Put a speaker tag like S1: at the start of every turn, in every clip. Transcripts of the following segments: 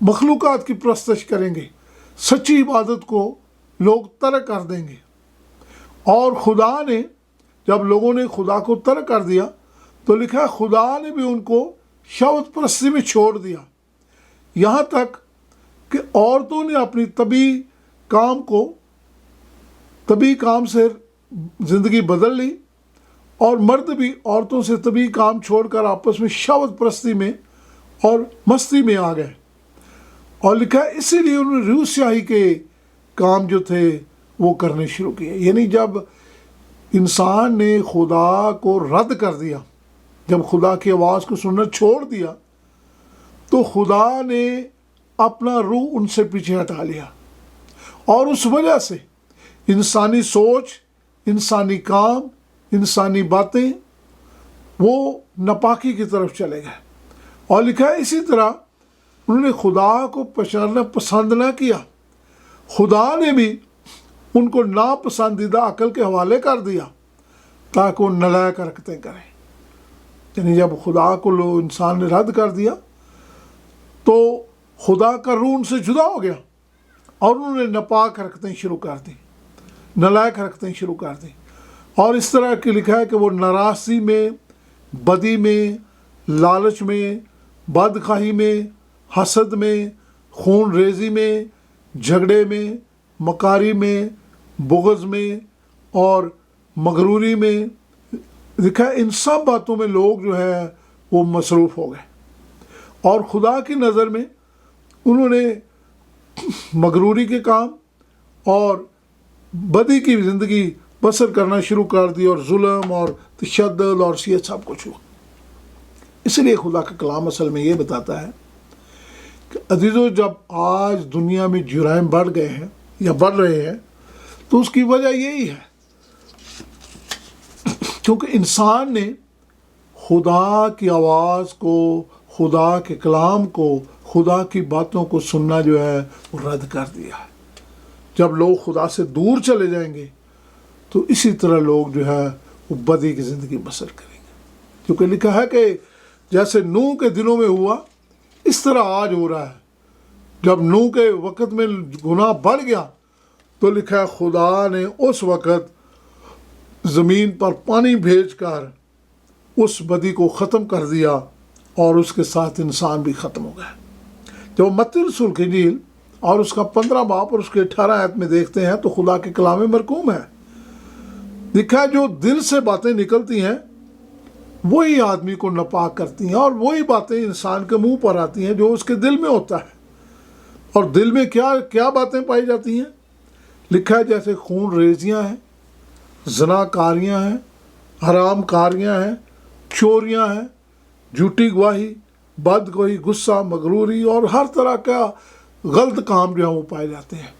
S1: مخلوقات کی پرستش کریں گے، سچی عبادت کو لوگ ترک کر دیں گے۔ اور خدا نے جب لوگوں نے خدا کو ترک کر دیا تو لکھا ہے خدا نے بھی ان کو شبد پرستی میں چھوڑ دیا، یہاں تک کہ عورتوں نے اپنی طبی کام سے زندگی بدل لی، اور مرد بھی عورتوں سے طبی کام چھوڑ کر آپس میں شبد پرستی میں اور مستی میں آ گئے۔ اور لکھا ہے اسی لیے انہوں نے روح سیاہی کے کام جو تھے وہ کرنے شروع کیے۔ یعنی جب انسان نے خدا کو رد کر دیا، جب خدا کی آواز کو سننا چھوڑ دیا، تو خدا نے اپنا روح ان سے پیچھے ہٹا لیا، اور اس وجہ سے انسانی سوچ، انسانی کام، انسانی باتیں وہ ناپاکی کی طرف چلے گئے۔ اور لکھا ہے اسی طرح انہوں نے خدا کو پہچاننا پسند نہ کیا، خدا نے بھی ان کو ناپسندیدہ عقل کے حوالے کر دیا تاکہ وہ نالائق حرکتیں کریں۔ یعنی جب خدا کو انسان نے رد کر دیا تو خدا کا روح ان سے جدا ہو گیا، اور انہوں نے ناپاک حرکتیں شروع کر دی، نالائق حرکتیں شروع کر دی۔ اور اس طرح کی لکھا ہے کہ وہ ناراضی میں، بدی میں، لالچ میں، بدخواہی میں، حسد میں، خون ریزی میں، جھگڑے میں، مکاری میں، بغض میں اور مغروری میں، لکھا ہے ان سب باتوں میں لوگ جو ہے وہ مصروف ہو گئے، اور خدا کی نظر میں انہوں نے مغروری کے کام اور بدی کی زندگی بسر کرنا شروع کر دی، اور ظلم اور تشدد اور یہ سب کچھ ہوا۔ اس لیے خدا کا کلام اصل میں یہ بتاتا ہے کہ عزیزو، جب آج دنیا میں جرائم بڑھ گئے ہیں یا بڑھ رہے ہیں تو اس کی وجہ یہی ہے کیونکہ انسان نے خدا کی آواز کو، خدا کے کلام کو، خدا کی باتوں کو سننا جو ہے وہ رد کر دیا ہے۔ جب لوگ خدا سے دور چلے جائیں گے تو اسی طرح لوگ جو ہے وہ بدی کی زندگی بسر کریں گے، کیونکہ لکھا ہے کہ جیسے نوح کے دنوں میں ہوا اس طرح آج ہو رہا ہے۔ جب نوح کے وقت میں گناہ بڑھ گیا تو لکھا ہے خدا نے اس وقت زمین پر پانی بھیج کر اس بدی کو ختم کر دیا، اور اس کے ساتھ انسان بھی ختم ہو گئے۔ جب متی رسول کی انجیل اور اس کا 15 باب اور اس کے 18 آیت میں دیکھتے ہیں تو خدا کے کلام میں مرقوم ہے، لکھا ہے جو دل سے باتیں نکلتی ہیں وہی آدمی کو ناپاک کرتی ہیں، اور وہی باتیں انسان کے منہ پر آتی ہیں جو اس کے دل میں ہوتا ہے۔ اور دل میں کیا باتیں پائی جاتی ہیں؟ لکھا ہے جیسے خون ریزیاں ہیں، زنا کاریاں ہیں، حرام کاریاں ہیں، چوریاں ہیں، جھوٹی گواہی، بدگوئی، غصہ، مغروری اور ہر طرح کا غلط کام جو ہے وہ پائے جاتے ہیں۔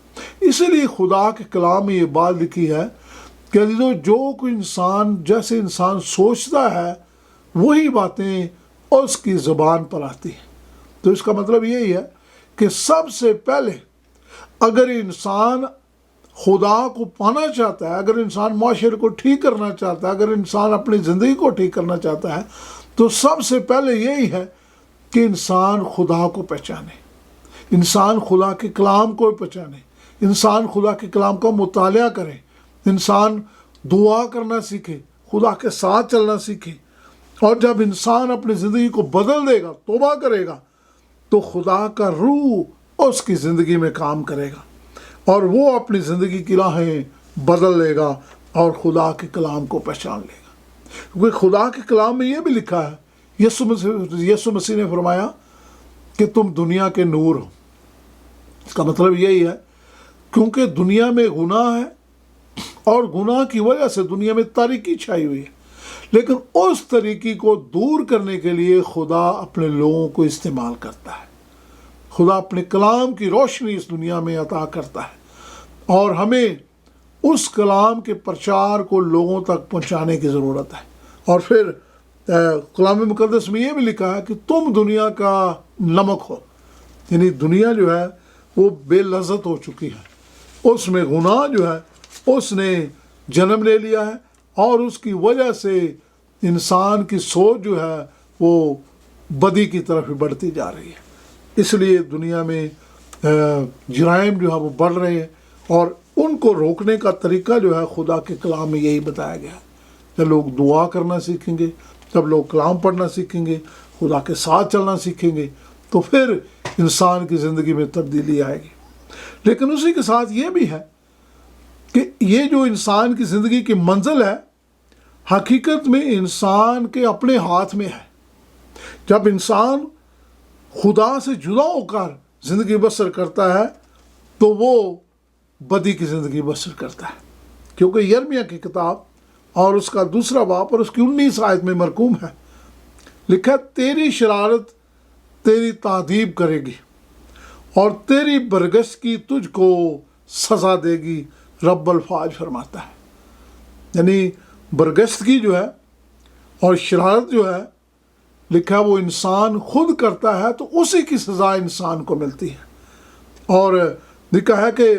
S1: اسی لیے خدا کے کلام میں یہ بات لکھی ہے کہ جو کوئی انسان جیسے انسان سوچتا ہے وہی باتیں اس کی زبان پر آتی ہیں۔ تو اس کا مطلب یہی ہے کہ سب سے پہلے اگر انسان خدا کو پانا چاہتا ہے، اگر انسان معاشرے کو ٹھیک کرنا چاہتا ہے، اگر انسان اپنی زندگی کو ٹھیک کرنا چاہتا ہے، تو سب سے پہلے یہی ہے کہ انسان خدا کو پہچانے، انسان خدا کے کلام کو پہچانے، انسان خدا کے کلام کا مطالعہ کرے، انسان دعا کرنا سیکھے، خدا کے ساتھ چلنا سیکھے۔ اور جب انسان اپنی زندگی کو بدل دے گا، توبہ کرے گا، تو خدا کا روح اس کی زندگی میں کام کرے گا، اور وہ اپنی زندگی کی راہیں بدل لے گا اور خدا کے کلام کو پہچان لے گا۔ کیونکہ خدا کے کلام میں یہ بھی لکھا ہے، یسوع مسیح نے فرمایا کہ تم دنیا کے نور ہو۔ اس کا مطلب یہی ہے کیونکہ دنیا میں گناہ ہے، اور گناہ کی وجہ سے دنیا میں تاریکی چھائی ہوئی ہے، لیکن اس تاریکی کو دور کرنے کے لیے خدا اپنے لوگوں کو استعمال کرتا ہے۔ خدا اپنے کلام کی روشنی اس دنیا میں عطا کرتا ہے، اور ہمیں اس کلام کے پرچار کو لوگوں تک پہنچانے کی ضرورت ہے۔ اور پھر کلام مقدس میں یہ بھی لکھا ہے کہ تم دنیا کا نمک ہو، یعنی دنیا جو ہے وہ بے لذت ہو چکی ہے، اس میں گناہ جو ہے اس نے جنم لے لیا ہے، اور اس کی وجہ سے انسان کی سوچ جو ہے وہ بدی کی طرف بڑھتی جا رہی ہے۔ اس لیے دنیا میں جرائم جو ہے وہ بڑھ رہے ہیں، اور ان کو روکنے کا طریقہ جو ہے خدا کے کلام میں یہی بتایا گیا ہے۔ جب لوگ دعا کرنا سیکھیں گے، جب لوگ کلام پڑھنا سیکھیں گے، خدا کے ساتھ چلنا سیکھیں گے، تو پھر انسان کی زندگی میں تبدیلی آئے گی۔ لیکن اسی کے ساتھ یہ بھی ہے کہ یہ جو انسان کی زندگی کی منزل ہے، حقیقت میں انسان کے اپنے ہاتھ میں ہے۔ جب انسان خدا سے جدا ہو کر زندگی بسر کرتا ہے تو وہ بدی کی زندگی بسر کرتا ہے، کیونکہ یرمیہ کی کتاب اور اس کا 2 باب اور اس کی 19 آیت میں مرقوم ہے، لکھا ہے، تیری شرارت تیری تعذیب کرے گی اور تیری برگشتگی تجھ کو سزا دے گی، رب الفاظ فرماتا ہے۔ یعنی برگشتگی جو ہے اور شرارت جو ہے، لکھا وہ انسان خود کرتا ہے تو اسی کی سزا انسان کو ملتی ہے۔ اور لکھا ہے کہ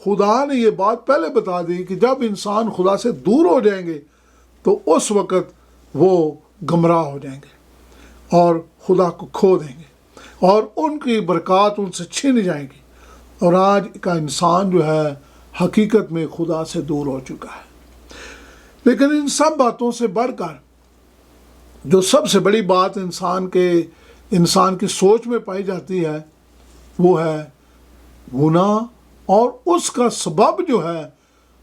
S1: خدا نے یہ بات پہلے بتا دی کہ جب انسان خدا سے دور ہو جائیں گے تو اس وقت وہ گمراہ ہو جائیں گے اور خدا کو کھو دیں گے، اور ان کی برکات ان سے چھن جائیں گی، اور آج کا انسان جو ہے حقیقت میں خدا سے دور ہو چکا ہے۔ لیکن ان سب باتوں سے بڑھ کر جو سب سے بڑی بات انسان کی سوچ میں پائی جاتی ہے وہ ہے گناہ، اور اس کا سبب جو ہے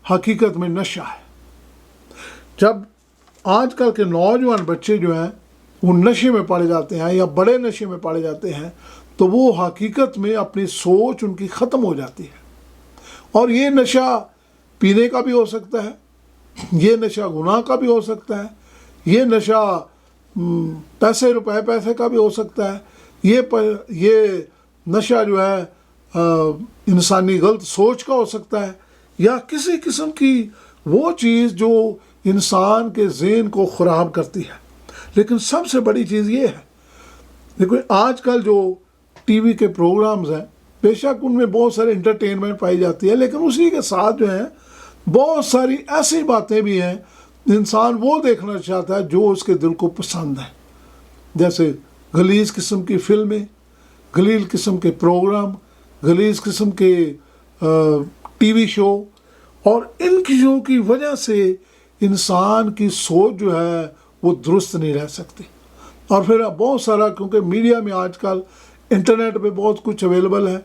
S1: حقیقت میں نشہ ہے۔ جب آج کل کے نوجوان بچے جو ہیں وہ نشے میں پڑے جاتے ہیں یا بڑے نشے میں پڑے جاتے ہیں تو وہ حقیقت میں اپنی سوچ ان کی ختم ہو جاتی ہے، اور یہ نشہ پینے کا بھی ہو سکتا ہے، یہ نشہ گناہ کا بھی ہو سکتا ہے، یہ نشہ پیسے کا بھی ہو سکتا ہے، یہ نشہ جو ہے انسانی غلط سوچ کا ہو سکتا ہے، یا کسی قسم کی وہ چیز جو انسان کے ذہن کو خراب کرتی ہے۔ لیکن سب سے بڑی چیز یہ ہے، دیکھو آج کل جو ٹی وی کے پروگرامز ہیں، بے شک ان میں بہت سارے انٹرٹینمنٹ پائی جاتی ہے، لیکن اسی کے ساتھ جو ہیں بہت ساری ایسی باتیں بھی ہیں انسان وہ دیکھنا چاہتا ہے جو اس کے دل کو پسند ہے، جیسے غلیظ قسم کی فلمیں، غلیظ قسم کے پروگرام، غلیظ قسم کے ٹی وی شو، اور ان چیزوں کی وجہ سے انسان کی سوچ جو ہے وہ درست نہیں رہ سکتی۔ اور پھر بہت سارا، کیونکہ میڈیا میں آج کل انٹرنیٹ پہ بہت کچھ اویلیبل ہے،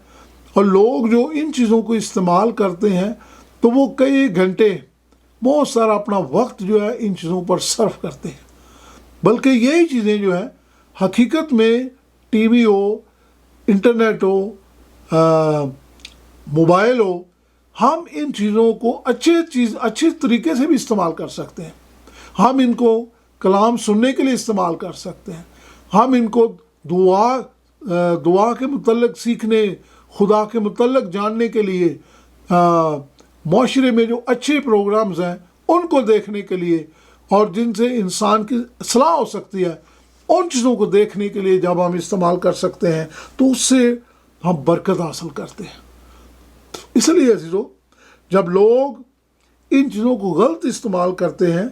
S1: اور لوگ جو ان چیزوں کو استعمال کرتے ہیں تو وہ کئی گھنٹے بہت سارا اپنا وقت جو ہے ان چیزوں پر صرف کرتے ہیں، بلکہ یہی چیزیں جو ہے حقیقت میں ٹی وی ہو، انٹرنیٹ ہو، موبائل ہو، ہم ان چیزوں کو اچھے طریقے سے بھی استعمال کر سکتے ہیں۔ ہم ان کو کلام سننے کے لیے استعمال کر سکتے ہیں، ہم ان کو دعا کے متعلق سیکھنے، خدا کے متعلق جاننے کے لیے، معاشرے میں جو اچھے پروگرامز ہیں ان کو دیکھنے کے لیے، اور جن سے انسان کی اصلاح ہو سکتی ہے، ان چیزوں کو دیکھنے کے لیے جب ہم استعمال کر سکتے ہیں تو اس سے ہم برکت حاصل کرتے ہیں۔ اس لیے عزیزو، جب لوگ ان چیزوں کو غلط استعمال کرتے ہیں،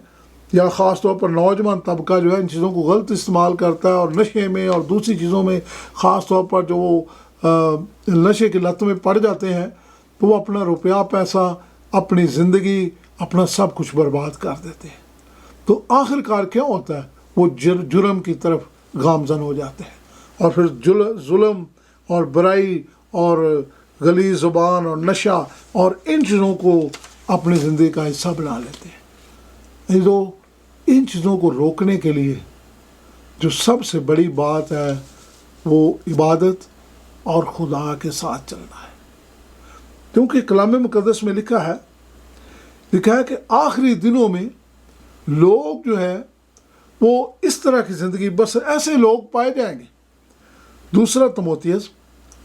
S1: یا خاص طور پر نوجوان طبقہ جو ہے ان چیزوں کو غلط استعمال کرتا ہے، اور نشے میں اور دوسری چیزوں میں خاص طور پر جو وہ نشے کی لت میں پڑ جاتے ہیں، تو وہ اپنا روپیہ، پیسہ، اپنی زندگی، اپنا سب کچھ برباد کر دیتے ہیں۔ تو آخر کار کیا ہوتا ہے؟ وہ جرم کی طرف گامزن ہو جاتے ہیں، اور پھر ظلم اور برائی اور غلیظ زبان اور نشہ اور ان چیزوں کو اپنی زندگی کا حصہ بنا لیتے ہیں۔ ان چیزوں کو روکنے کے لیے جو سب سے بڑی بات ہے وہ عبادت اور خدا کے ساتھ چلنا ہے، کیونکہ کلام مقدس میں لکھا ہے کہ آخری دنوں میں لوگ جو ہے وہ اس طرح کی زندگی بسر، ایسے لوگ پائے جائیں گے۔ 2 تموتھیوس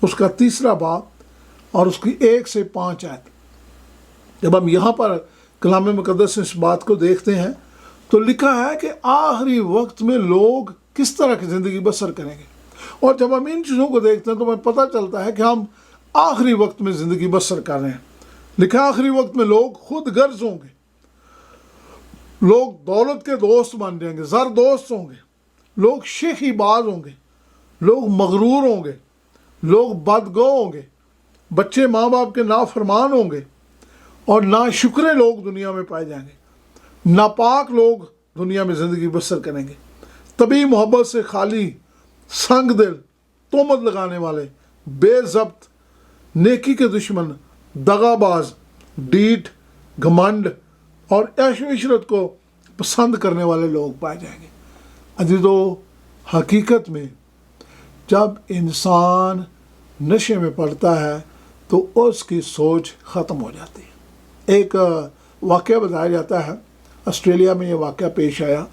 S1: اس کا 3 باب اور اس کی 1 سے 5 آیت، جب ہم یہاں پر کلام مقدس اس بات کو دیکھتے ہیں تو لکھا ہے کہ آخری وقت میں لوگ کس طرح کی زندگی بسر کریں گے، اور جب ہم ان چیزوں کو دیکھتے ہیں تو ہمیں پتہ چلتا ہے کہ ہم آخری وقت میں زندگی بسر کر رہے ہیں۔ لکھا آخری وقت میں لوگ خود غرض ہوں گے، لوگ دولت کے دوست بن جائیں گے، زر دوست ہوں گے، لوگ شیخی باز ہوں گے، لوگ مغرور ہوں گے، لوگ بدگو ہوں گے، بچے ماں باپ کے نافرمان ہوں گے، اور ناشکرے لوگ دنیا میں پائے جائیں گے، ناپاک لوگ دنیا میں زندگی بسر کریں گے۔ تبھی محبت سے خالی، سنگ دل، تہمت لگانے والے، بے ضبط، نیکی کے دشمن، دغا باز، ڈیٹ، گھمنڈ اور عیش و عشرت کو پسند کرنے والے لوگ پائے جائیں گے۔ عزیزو، حقیقت میں جب انسان نشے میں پڑتا ہے تو اس کی سوچ ختم ہو جاتی ہے۔ ایک واقعہ بتایا جاتا ہے، آسٹریلیا میں یہ واقعہ پیش آیا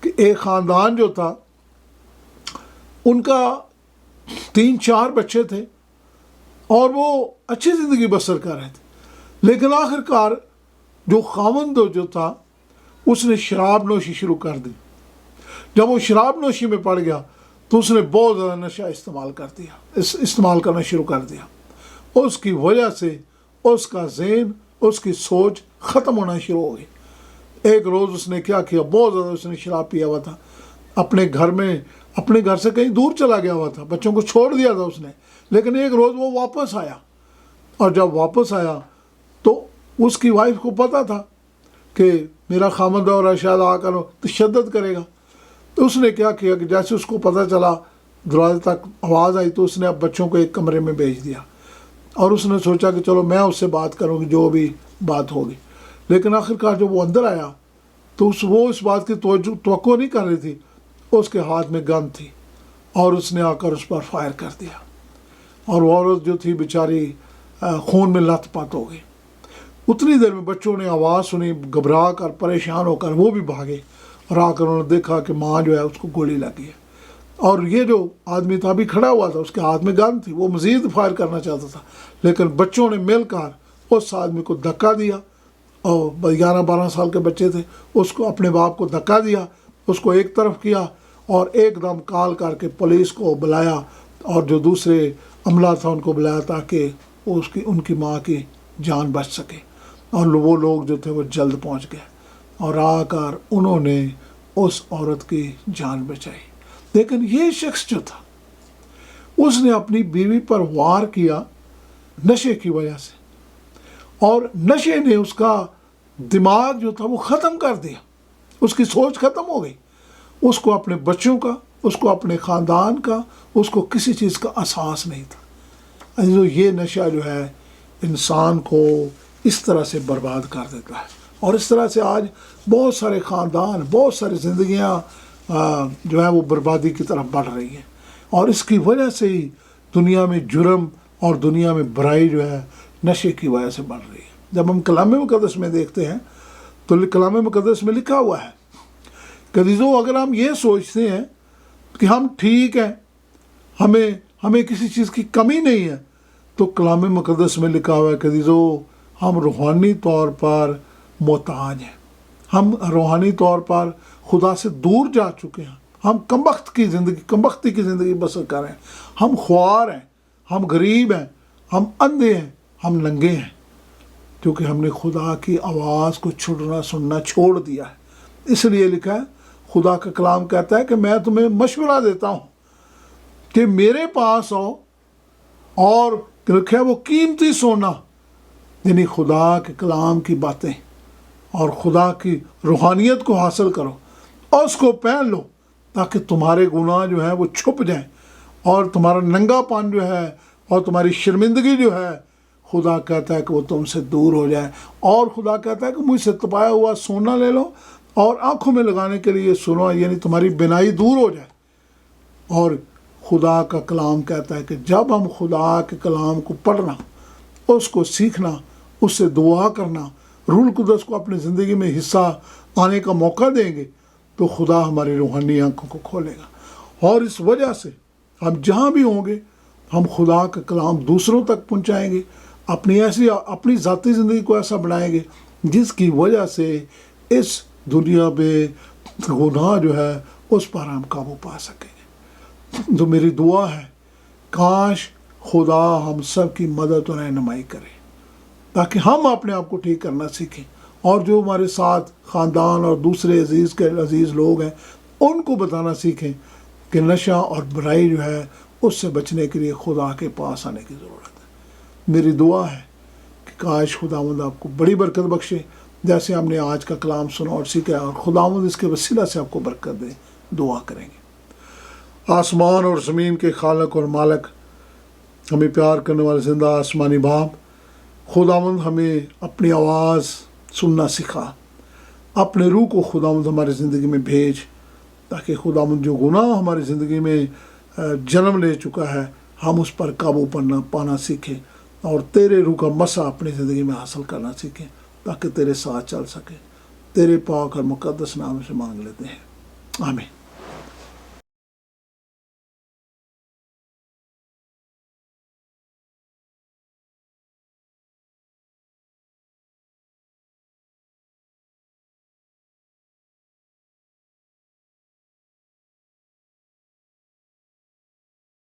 S1: کہ ایک خاندان جو تھا، ان کا 3-4 بچے تھے اور وہ اچھی زندگی بسر کر رہے تھے، لیکن آخر کار جو خاوند جو تھا اس نے شراب نوشی شروع کر دی۔ جب وہ شراب نوشی میں پڑ گیا تو اس نے بہت زیادہ نشہ استعمال کرنا شروع کر دیا۔ اس کی وجہ سے اس کا ذہن، اس کی سوچ ختم ہونا شروع ہو گئی۔ ایک روز اس نے کیا کیا، بہت زیادہ اس نے شراب پیا ہوا تھا، اپنے گھر سے کہیں دور چلا گیا ہوا تھا، بچوں کو چھوڑ دیا تھا اس نے، لیکن ایک روز وہ واپس آیا، اور جب واپس آیا تو اس کی وائف کو پتا تھا کہ میرا خامد اور شاید آ کر تشدد کرے گا۔ تو اس نے کیا کیا کہ جیسے اس کو پتہ چلا، دروازے تک آواز آئی، تو اس نے اب بچوں کو ایک کمرے میں بھیج دیا، اور اس نے سوچا کہ چلو میں اس سے بات کروں گی، جو بھی بات ہوگی۔ لیکن آخر کار جب وہ اندر آیا تو وہ اس بات کی توقع نہیں کر رہی تھی، اس کے ہاتھ میں گن تھی، اور اس نے آ کر اس پر فائر کر دیا، اور وہ عورت جو تھی بیچاری خون میں لت پت ہو گئی۔ اتنی دیر میں بچوں نے آواز سنی، گھبرا کر پریشان ہو کر وہ بھی بھاگے، اور آ کر انہوں نے دیکھا کہ ماں جو ہے اس کو گولی لگی ہے، اور یہ جو آدمی تھا ابھی کھڑا ہوا تھا، اس کے ہاتھ میں گن تھی، وہ مزید فائر کرنا چاہتا تھا، لیکن بچوں نے مل کر اس آدمی کو دھکا دیا، اور 11-12 سال کے بچے تھے، اس کو اپنے باپ کو دھکا دیا، اس کو ایک طرف کیا، اور ایک دم کال کر کے پولیس کو بلایا، اور جو دوسرے عملہ تھا ان کو بلایا تاکہ ان کی ماں کی جان بچ سکے، اور وہ لوگ جو تھے وہ جلد پہنچ گئے، اور آ کر انہوں نے اس عورت کی جان بچائی۔ لیکن یہ شخص جو تھا، اس نے اپنی بیوی پر وار کیا نشے کی وجہ سے، اور نشے نے اس کا دماغ جو تھا وہ ختم کر دیا، اس کی سوچ ختم ہو گئی، اس کو اپنے بچوں کا، اس کو اپنے خاندان کا، اس کو کسی چیز کا احساس نہیں تھا۔ یہ نشہ جو ہے انسان کو اس طرح سے برباد کر دیتا ہے، اور اس طرح سے آج بہت سارے خاندان، بہت ساری زندگیاں جو ہے وہ بربادی کی طرف بڑھ رہی ہیں، اور اس کی وجہ سے ہی دنیا میں جرم اور دنیا میں برائی جو ہے نشے کی وجہ سے بڑھ رہی ہے۔ جب ہم کلام مقدس میں دیکھتے ہیں تو کلام مقدس میں لکھا ہوا ہے کہ عزیزو، اگر ہم یہ سوچتے ہیں کہ ہم ٹھیک ہیں، ہمیں کسی چیز کی کمی نہیں ہے، تو کلام مقدس میں لکھا ہوا ہے کہ عزیزو، ہم روحانی طور پر محتاج ہیں، ہم روحانی طور پر خدا سے دور جا چکے ہیں، ہم کمبختی کی زندگی بسر کر رہے ہیں، ہم خوار ہیں، ہم غریب ہیں، ہم اندھے ہیں، ہم ننگے ہیں، کیونکہ ہم نے خدا کی آواز کو سننا چھوڑ دیا ہے۔ اس لیے لکھا ہے، خدا کا کلام کہتا ہے کہ میں تمہیں مشورہ دیتا ہوں کہ میرے پاس آؤ، اور لکھا ہے وہ قیمتی سونا، یعنی خدا کے کلام کی باتیں اور خدا کی روحانیت کو حاصل کرو، اور اس کو پہن لو، تاکہ تمہارے گناہ جو ہیں وہ چھپ جائیں، اور تمہارا ننگا پن جو ہے اور تمہاری شرمندگی جو ہے، خدا کہتا ہے کہ وہ تم سے دور ہو جائے۔ اور خدا کہتا ہے کہ مجھ سے تپایا ہوا سونا لے لو، اور آنکھوں میں لگانے کے لیے سنو، یعنی تمہاری بینائی دور ہو جائے۔ اور خدا کا کلام کہتا ہے کہ جب ہم خدا کے کلام کو پڑھنا، اس کو سیکھنا، اس سے دعا کرنا، روح القدس کو اپنی زندگی میں حصہ آنے کا موقع دیں گے، تو خدا ہماری روحانی آنکھوں کو کھولے گا، اور اس وجہ سے ہم جہاں بھی ہوں گے ہم خدا کا کلام دوسروں تک پہنچائیں گے، اپنی ذاتی زندگی کو ایسا بنائیں گے جس کی وجہ سے اس دنیا میں گناہ جو ہے اس پر ہم قابو پا سکیں گے۔ تو میری دعا ہے، کاش خدا ہم سب کی مدد اور رہنمائی کرے، تاکہ ہم اپنے آپ کو ٹھیک کرنا سیکھیں، اور جو ہمارے ساتھ خاندان اور دوسرے عزیز لوگ ہیں ان کو بتانا سیکھیں کہ نشہ اور برائی جو ہے اس سے بچنے کے لیے خدا کے پاس آنے کی ضرورت ہے۔ میری دعا ہے کہ کاش خداوند آپ کو بڑی برکت بخشے، جیسے ہم نے آج کا کلام سنا اور سیکھا، اور خداوند اس کے وسیلہ سے آپ کو برکت دے۔ دعا کریں گے۔ آسمان اور زمین کے خالق اور مالک، ہمیں پیار کرنے والے زندہ آسمانی باپ، خداوند ہمیں اپنی آواز سننا سکھا، اپنے روح کو خداوند ہماری زندگی میں بھیج، تاکہ خداوند جو گناہ ہماری زندگی میں جنم لے چکا ہے ہم اس پر قابو پانا سیکھیں، اور تیرے روح کا مسا اپنی زندگی میں حاصل کرنا سیکھیں، تاکہ تیرے ساتھ چل سکے۔ تیرے پاک اور مقدس نام سے مانگ لیتے ہیں، آمین۔